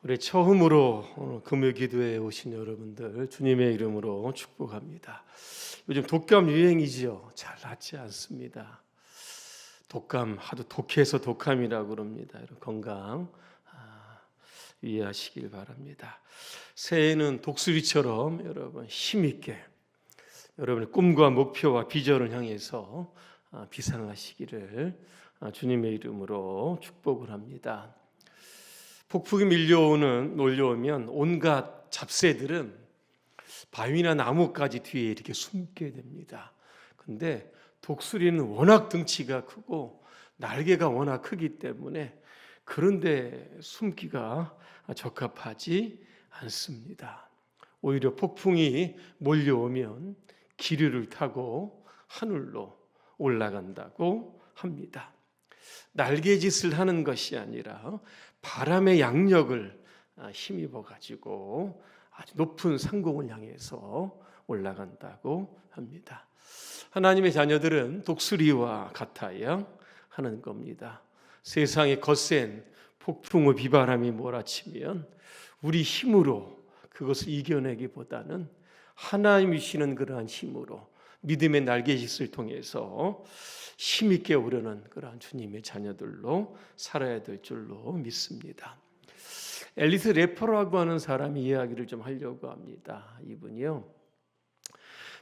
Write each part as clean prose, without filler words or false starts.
올해 처음으로 오늘 금요 기도에 오신 여러분들 주님의 이름으로 축복합니다. 요즘 독감 유행이지요. 잘 낫지 않습니다. 독감 하도 독해서 독감이라고 그럽니다. 여러분 건강 유의하시길 바랍니다. 새해에는 독수리처럼 여러분 힘있게 여러분의 꿈과 목표와 비전을 향해서 비상하시기를 주님의 이름으로 축복을 합니다. 폭풍이 몰려오면 온갖 잡새들은 바위나 나뭇가지 뒤에 이렇게 숨게 됩니다. 근데 독수리는 워낙 등치가 크고 날개가 워낙 크기 때문에 그런데 숨기가 적합하지 않습니다. 오히려 폭풍이 몰려오면 기류를 타고 하늘로 올라간다고 합니다. 날개짓을 하는 것이 아니라 바람의 양력을 힘입어 가지고 아주 높은 상공을 향해서 올라간다고 합니다. 하나님의 자녀들은 독수리와 같아야 하는 겁니다. 세상에 거센 폭풍과 비바람이 몰아치면 우리 힘으로 그것을 이겨내기보다는 하나님이 주시는 그러한 힘으로 믿음의 날개짓을 통해서 힘있게 오르는 그러한 주님의 자녀들로 살아야 될 줄로 믿습니다. 앨리스 래퍼라고 하는 사람이 이야기를 좀 하려고 합니다. 이분이요,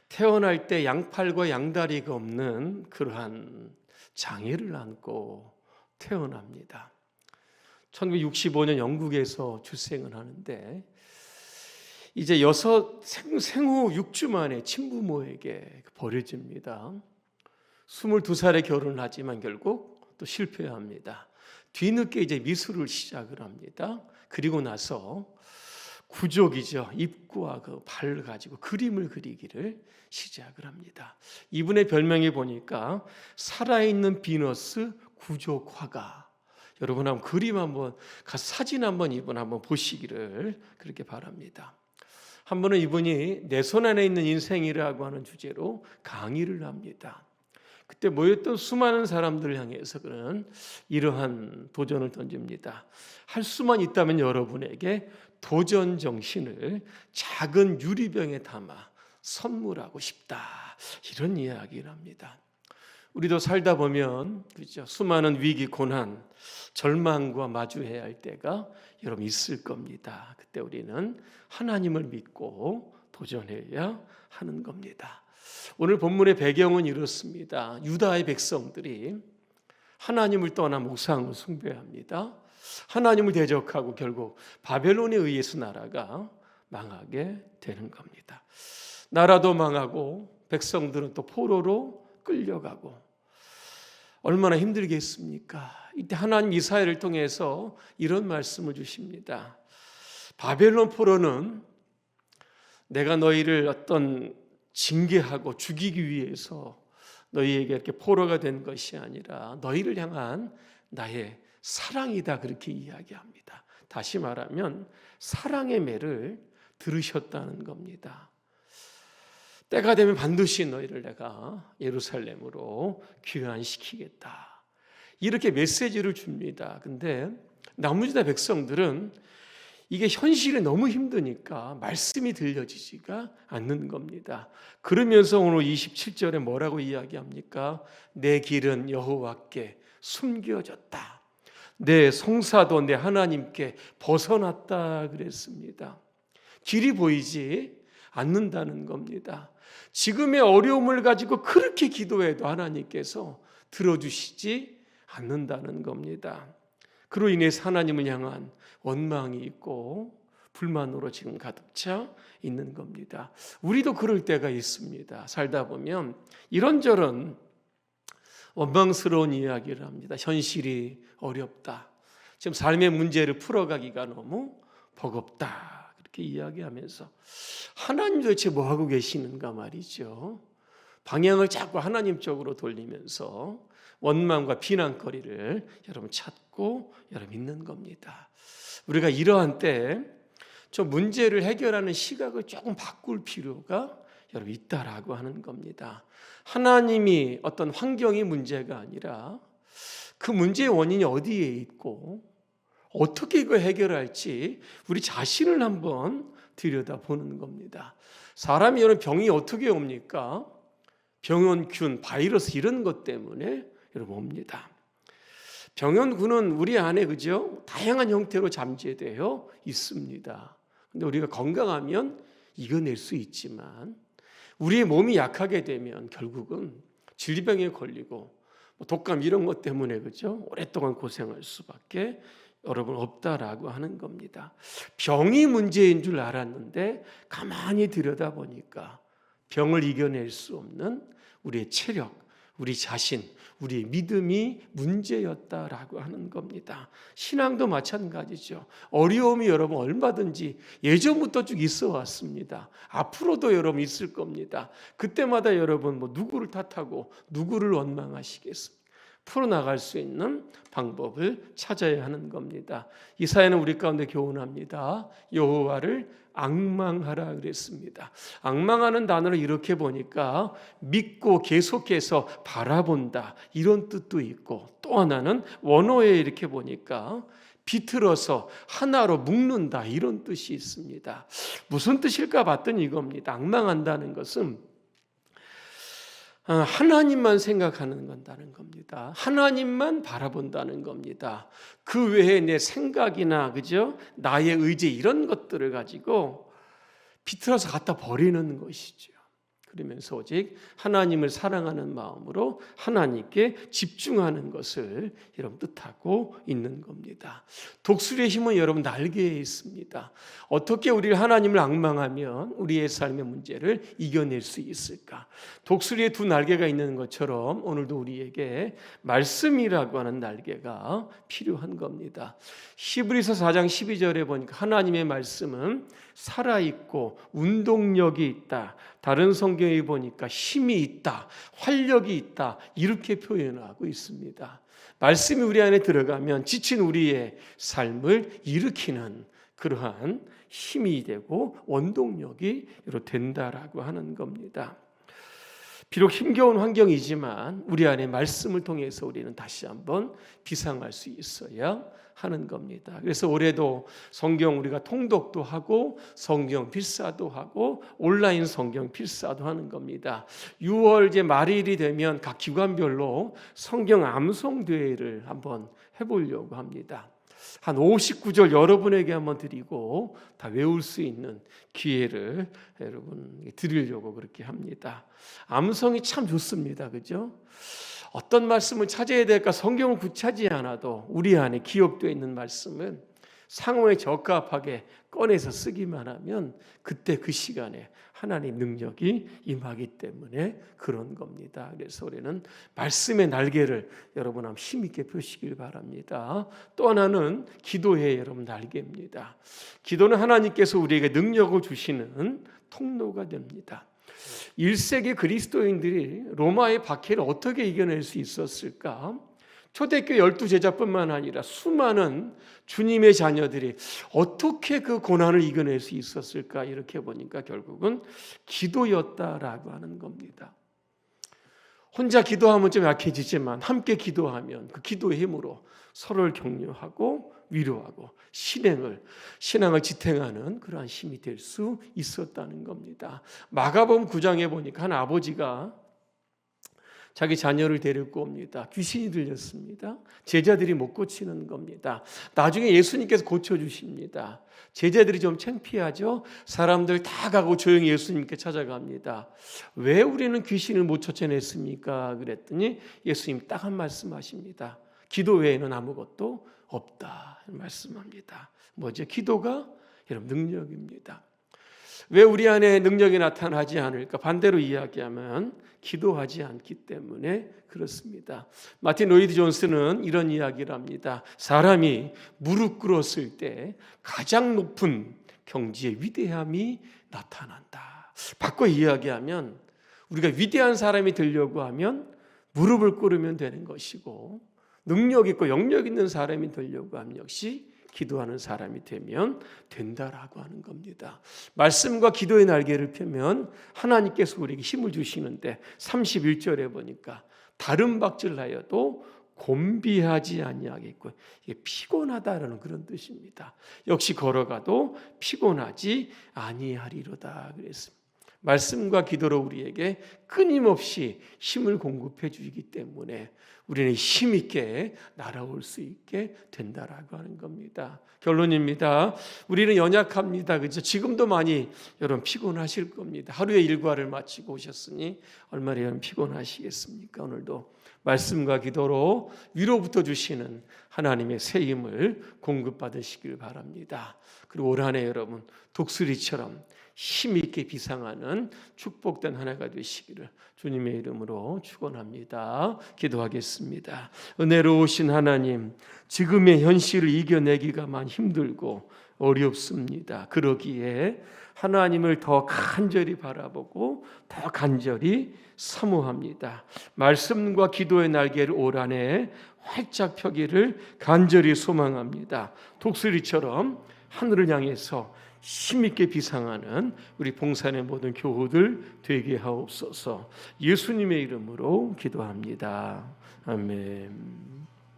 태어날 때 양팔과 양다리가 없는 그러한 장애를 안고 태어납니다. 1965년 영국에서 출생을 하는데 이제 생후 6주 만에 친부모에게 버려집니다. 22살에 결혼을 하지만 결국 또 실패합니다. 뒤늦게 이제 미술을 시작을 합니다. 그리고 나서 구족이죠. 입구와 그 발을 가지고 그림을 그리기를 시작을 합니다. 이분의 별명이 보니까 살아있는 비너스 구족화가. 여러분 한번 그림 한번 사진 한번 이분 한번 보시기를 그렇게 바랍니다. 한 번은 이분이 내 손 안에 있는 인생이라고 하는 주제로 강의를 합니다. 그때 모였던 수많은 사람들을 향해서 그는 이러한 도전을 던집니다. 할 수만 있다면 여러분에게 도전 정신을 작은 유리병에 담아 선물하고 싶다. 이런 이야기를 합니다. 우리도 살다 보면 그렇죠? 수많은 위기, 고난, 절망과 마주해야 할 때가 여러분 있을 겁니다. 그때 우리는 하나님을 믿고 도전해야 하는 겁니다. 오늘 본문의 배경은 이렇습니다. 유다의 백성들이 하나님을 떠나 우상을 숭배합니다. 하나님을 대적하고 결국 바벨론에 의해서 나라가 망하게 되는 겁니다. 나라도 망하고 백성들은 또 포로로 끌려가고 얼마나 힘들겠습니까? 이때 하나님 이사야를 통해서 이런 말씀을 주십니다. 바벨론 포로는 내가 너희를 어떤 징계하고 죽이기 위해서 너희에게 이렇게 포로가 된 것이 아니라 너희를 향한 나의 사랑이다, 그렇게 이야기합니다. 다시 말하면 사랑의 매를 들으셨다는 겁니다. 때가 되면 반드시 너희를 내가 예루살렘으로 귀환시키겠다, 이렇게 메시지를 줍니다. 근데 나머지 백성들은 이게 현실이 너무 힘드니까 말씀이 들려지지가 않는 겁니다. 그러면서 오늘 27절에 뭐라고 이야기합니까? 내 길은 여호와께 숨겨졌다. 내 성사도 내 하나님께 벗어났다 그랬습니다. 길이 보이지 않는다는 겁니다. 지금의 어려움을 가지고 그렇게 기도해도 하나님께서 들어주시지 않는다는 겁니다. 그로 인해서 하나님을 향한 원망이 있고 불만으로 지금 가득 차 있는 겁니다. 우리도 그럴 때가 있습니다. 살다 보면 이런저런 원망스러운 이야기를 합니다. 현실이 어렵다. 지금 삶의 문제를 풀어가기가 너무 버겁다. 그렇게 이야기하면서 하나님 도대체 뭐하고 계시는가 말이죠. 방향을 자꾸 하나님 쪽으로 돌리면서 원망과 비난거리를 여러분 찾고 여러분 있는 겁니다. 우리가 이러한 때 좀 문제를 해결하는 시각을 조금 바꿀 필요가 여러분 있다라고 하는 겁니다. 하나님이 어떤 환경이 문제가 아니라 그 문제의 원인이 어디에 있고 어떻게 이거 해결할지 우리 자신을 한번 들여다보는 겁니다. 사람이 여러분 병이 어떻게 옵니까? 병원균, 바이러스 이런 것 때문에 여러분 옵니다. 병원균은 우리 안에 그죠? 다양한 형태로 잠재되어 있습니다. 근데 우리가 건강하면 이겨낼 수 있지만 우리의 몸이 약하게 되면 결국은 질병에 걸리고 독감 이런 것 때문에 그죠? 오랫동안 고생할 수밖에 여러분 없다라고 하는 겁니다. 병이 문제인 줄 알았는데 가만히 들여다보니까 병을 이겨낼 수 없는 우리의 체력, 우리 자신, 우리의 믿음이 문제였다라고 하는 겁니다. 신앙도 마찬가지죠. 어려움이 여러분 얼마든지 예전부터 쭉 있어 왔습니다. 앞으로도 여러분 있을 겁니다. 그때마다 여러분 누구를 탓하고 누구를 원망하시겠습니까? 풀어나갈 수 있는 방법을 찾아야 하는 겁니다. 이사야는 우리 가운데 교훈합니다. 여호와를 앙망하라 그랬습니다. 앙망하는 단어를 이렇게 보니까 믿고 계속해서 바라본다 이런 뜻도 있고, 또 하나는 원어에 이렇게 보니까 비틀어서 하나로 묶는다 이런 뜻이 있습니다. 무슨 뜻일까 봤더니 이겁니다. 앙망한다는 것은 하나님만 생각하는 건다는 겁니다. 하나님만 바라본다는 겁니다. 그 외에 내 생각이나 그죠? 나의 의지 이런 것들을 가지고 비틀어서 갖다 버리는 것이죠. 그러면서 오직 하나님을 사랑하는 마음으로 하나님께 집중하는 것을 여러분 뜻하고 있는 겁니다. 독수리의 힘은 여러분 날개에 있습니다. 어떻게 우리를 하나님을 앙망하면 우리의 삶의 문제를 이겨낼 수 있을까? 독수리의 두 날개가 있는 것처럼 오늘도 우리에게 말씀이라고 하는 날개가 필요한 겁니다. 히브리서 4장 12절에 보니까 하나님의 말씀은 살아있고 운동력이 있다. 다른 성경에 보니까 힘이 있다, 활력이 있다 이렇게 표현하고 있습니다. 말씀이 우리 안에 들어가면 지친 우리의 삶을 일으키는 그러한 힘이 되고 원동력이 된다라고 하는 겁니다. 비록 힘겨운 환경이지만 우리 안에 말씀을 통해서 우리는 다시 한번 비상할 수 있어야 하는 겁니다. 그래서 올해도 성경 우리가 통독도 하고 성경 필사도 하고 온라인 성경 필사도 하는 겁니다. 6월 이제 말일이 되면 각 기관별로 성경 암송 대회를 한번 해보려고 합니다. 한 59절 여러분에게 한번 드리고 다 외울 수 있는 기회를 여러분 드리려고 그렇게 합니다. 암송이 참 좋습니다. 그죠? 어떤 말씀을 찾아야 될까 성경을 구차지 않아도 우리 안에 기억되어 있는 말씀은 상황에 적합하게 꺼내서 쓰기만 하면 그때 그 시간에 하나님 능력이 임하기 때문에 그런 겁니다. 그래서 우리는 말씀의 날개를 여러분 한번 힘있게 펴시길 바랍니다. 또 하나는 기도의 여러분 날개입니다. 기도는 하나님께서 우리에게 능력을 주시는 통로가 됩니다. 1세기 그리스도인들이 로마의 박해를 어떻게 이겨낼 수 있었을까? 초대교회 12제자뿐만 아니라 수많은 주님의 자녀들이 어떻게 그 고난을 이겨낼 수 있었을까? 이렇게 보니까 결국은 기도였다라고 하는 겁니다. 혼자 기도하면 좀 약해지지만 함께 기도하면 그 기도의 힘으로 서로를 격려하고 위로하고 신앙을 지탱하는 그러한 힘이 될 수 있었다는 겁니다. 마가복음 9장에 보니까 한 아버지가 자기 자녀를 데리고 옵니다. 귀신이 들렸습니다. 제자들이 못 고치는 겁니다. 나중에 예수님께서 고쳐주십니다. 제자들이 좀 창피하죠. 사람들 다 가고 조용히 예수님께 찾아갑니다. 왜 우리는 귀신을 못 쫓아냈습니까? 그랬더니 예수님 딱 한 말씀 하십니다. 기도 외에는 아무것도 없다 말씀합니다. 뭐죠? 기도가 여러분 능력입니다. 왜 우리 안에 능력이 나타나지 않을까? 반대로 이야기하면 기도하지 않기 때문에 그렇습니다. 마틴 로이드 존스는 이런 이야기를 합니다. 사람이 무릎 꿇었을 때 가장 높은 경지의 위대함이 나타난다. 바꿔 이야기하면 우리가 위대한 사람이 되려고 하면 무릎을 꿇으면 되는 것이고, 능력 있고 영역 있는 사람이 되려고 하면 역시 기도하는 사람이 되면 된다라고 하는 겁니다. 말씀과 기도의 날개를 펴면 하나님께서 우리에게 힘을 주시는데 31절에 보니까 다른 박질하여도 곤비하지 아니하겠고, 이게 피곤하다라는 그런 뜻입니다. 역시 걸어가도 피곤하지 아니하리로다 그랬습니다. 말씀과 기도로 우리에게 끊임없이 힘을 공급해 주기 때문에 우리는 힘 있게 날아올 수 있게 된다라고 하는 겁니다. 결론입니다. 우리는 연약합니다. 그렇죠? 지금도 많이 여러분 피곤하실 겁니다. 하루의 일과를 마치고 오셨으니 얼마나 여러분 피곤하시겠습니까? 오늘도 말씀과 기도로 위로부터 주시는 하나님의 새 힘을 공급받으시길 바랍니다. 그리고 올 한 해 여러분 독수리처럼 힘있게 비상하는 축복된 한 해가 되시기를 주님의 이름으로 축원합니다. 기도하겠습니다. 은혜로우신 하나님, 지금의 현실을 이겨내기가 많이 힘들고 어렵습니다. 그러기에 하나님을 더 간절히 바라보고 더 간절히 사모합니다. 말씀과 기도의 날개를 올 한 해 활짝 펴기를 간절히 소망합니다. 독수리처럼 하늘을 향해서 힘있게 비상하는 우리 봉산의 모든 교우들 되게 하옵소서. 예수님의 이름으로 기도합니다. 아멘.